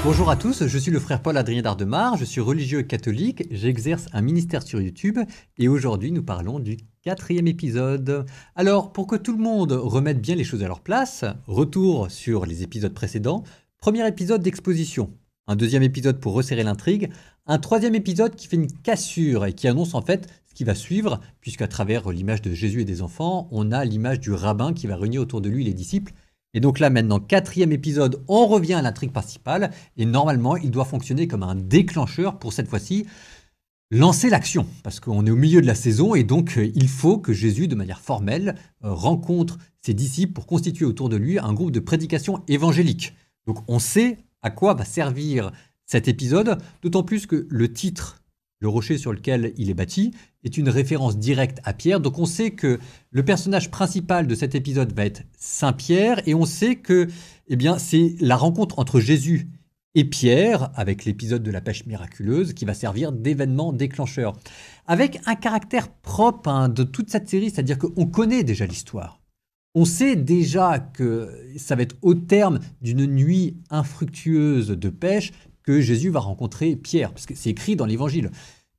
Bonjour à tous, je suis le frère Paul-Adrien d'Ardemar, je suis religieux catholique, j'exerce un ministère sur YouTube et aujourd'hui nous parlons du 4e épisode. Alors pour que tout le monde remette bien les choses à leur place, retour sur les épisodes précédents, premier épisode d'exposition, un deuxième épisode pour resserrer l'intrigue, un troisième épisode qui fait une cassure et qui annonce en fait ce qui va suivre, puisqu'à travers l'image de Jésus et des enfants, on a l'image du rabbin qui va réunir autour de lui les disciples. Et donc là, maintenant, 4e épisode, on revient à l'intrigue principale, et normalement, il doit fonctionner comme un déclencheur pour cette fois-ci lancer l'action, parce qu'on est au milieu de la saison, et donc il faut que Jésus, de manière formelle, rencontre ses disciples pour constituer autour de lui un groupe de prédication évangélique. Donc on sait à quoi va servir cet épisode, d'autant plus que le titre, le rocher sur lequel il est bâti, est une référence directe à Pierre. Donc on sait que le personnage principal de cet épisode va être Saint Pierre et on sait que c'est la rencontre entre Jésus et Pierre, avec l'épisode de la pêche miraculeuse, qui va servir d'événement déclencheur. Avec un caractère propre de toute cette série, c'est-à-dire qu'on connaît déjà l'histoire. On sait déjà que ça va être au terme d'une nuit infructueuse de pêche que Jésus va rencontrer Pierre, parce que c'est écrit dans l'Évangile.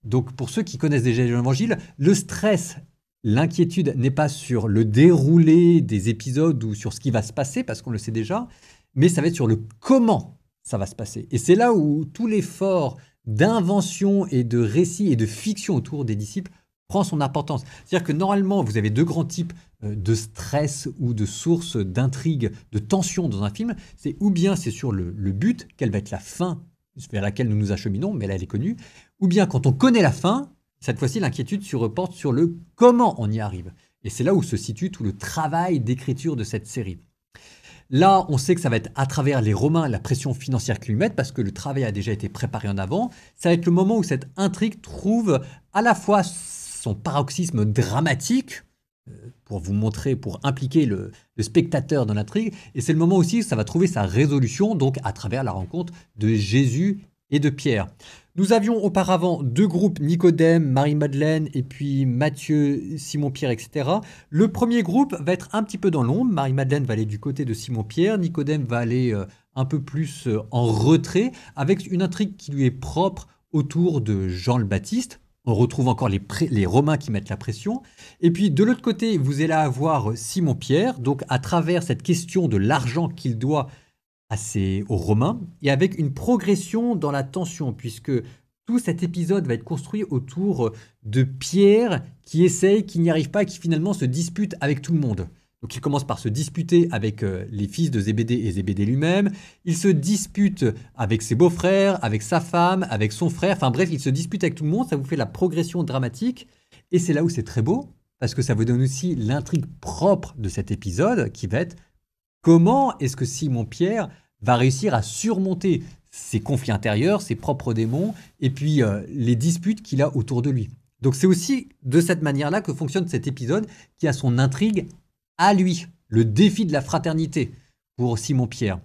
Donc pour ceux qui connaissent déjà l'Évangile, le stress, l'inquiétude n'est pas sur le déroulé des épisodes ou sur ce qui va se passer, parce qu'on le sait déjà, mais ça va être sur le comment ça va se passer. Et c'est là où tout l'effort d'invention et de récit et de fiction autour des disciples prend son importance. C'est-à-dire que normalement, vous avez deux grands types de stress ou de sources d'intrigue, de tension dans un film. C'est ou bien c'est sur le but, quelle va être la fin vers laquelle nous nous acheminons, mais là elle est connue, ou bien quand on connaît la fin, cette fois-ci l'inquiétude se reporte sur le comment on y arrive. Et c'est là où se situe tout le travail d'écriture de cette série. Là, on sait que ça va être à travers les Romains, la pression financière qu'ils mettent, parce que le travail a déjà été préparé en avant. Ça va être le moment où cette intrigue trouve à la fois son paroxysme dramatique, pour vous montrer, pour impliquer le spectateur dans l'intrigue, et c'est le moment aussi où ça va trouver sa résolution, donc à travers la rencontre de Jésus et de Pierre. Nous avions auparavant deux groupes, Nicodème, Marie-Madeleine, et puis Matthieu, Simon-Pierre, etc. Le premier groupe va être un petit peu dans l'ombre, Marie-Madeleine va aller du côté de Simon-Pierre, Nicodème va aller un peu plus en retrait, avec une intrigue qui lui est propre autour de Jean le Baptiste. On retrouve encore les Romains qui mettent la pression. Et puis de l'autre côté, vous allez avoir Simon-Pierre, donc à travers cette question de l'argent qu'il doit aux Romains, et avec une progression dans la tension, puisque tout cet épisode va être construit autour de Pierre qui essaye, qui n'y arrive pas, et qui finalement se dispute avec tout le monde. Donc il commence par se disputer avec les fils de Zébédée et Zébédée lui-même. Il se dispute avec ses beaux-frères, avec sa femme, avec son frère. Enfin bref, il se dispute avec tout le monde. Ça vous fait la progression dramatique. Et c'est là où c'est très beau, parce que ça vous donne aussi l'intrigue propre de cet épisode, qui va être comment est-ce que Simon-Pierre va réussir à surmonter ses conflits intérieurs, ses propres démons, et puis les disputes qu'il a autour de lui. Donc c'est aussi de cette manière-là que fonctionne cet épisode, qui a son intrigue à lui, le défi de la fraternité pour Simon-Pierre.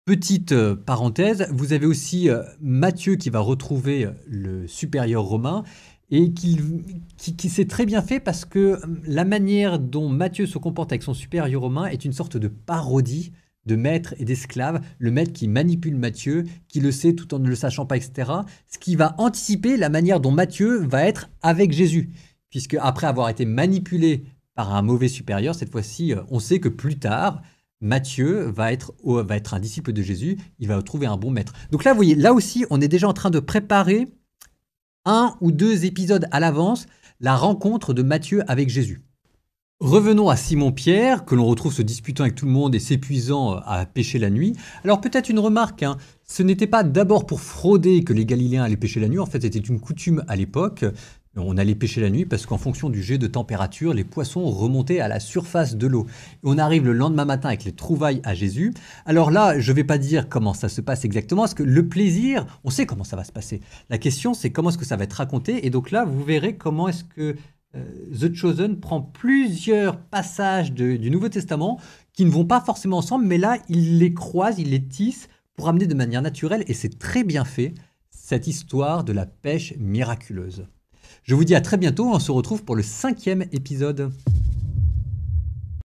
Petite parenthèse, vous avez aussi Matthieu qui va retrouver le supérieur romain et qui s'est très bien fait parce que la manière dont Matthieu se comporte avec son supérieur romain est une sorte de parodie de maître et d'esclave, le maître qui manipule Matthieu, qui le sait tout en ne le sachant pas, etc. Ce qui va anticiper la manière dont Matthieu va être avec Jésus, puisque après avoir été manipulé par un mauvais supérieur, cette fois-ci, on sait que plus tard, Matthieu va être un disciple de Jésus, il va trouver un bon maître. Donc là, vous voyez, là aussi, on est déjà en train de préparer un ou deux épisodes à l'avance, la rencontre de Matthieu avec Jésus. Revenons à Simon-Pierre, que l'on retrouve se disputant avec tout le monde et s'épuisant à pêcher la nuit. Alors peut-être une remarque, ce n'était pas d'abord pour frauder que les Galiléens allaient pêcher la nuit, en fait c'était une coutume à l'époque. On allait pêcher la nuit parce qu'en fonction du jet de température, les poissons remontaient à la surface de l'eau. On arrive le lendemain matin avec les trouvailles à Jésus. Alors là, je ne vais pas dire comment ça se passe exactement, parce que le plaisir, on sait comment ça va se passer. La question, c'est comment est-ce que ça va être raconté. Et donc là, vous verrez comment est-ce que The Chosen prend plusieurs passages du Nouveau Testament qui ne vont pas forcément ensemble, mais là, il les croise, il les tisse pour amener de manière naturelle, et c'est très bien fait, cette histoire de la pêche miraculeuse. Je vous dis à très bientôt, on se retrouve pour le 5e épisode.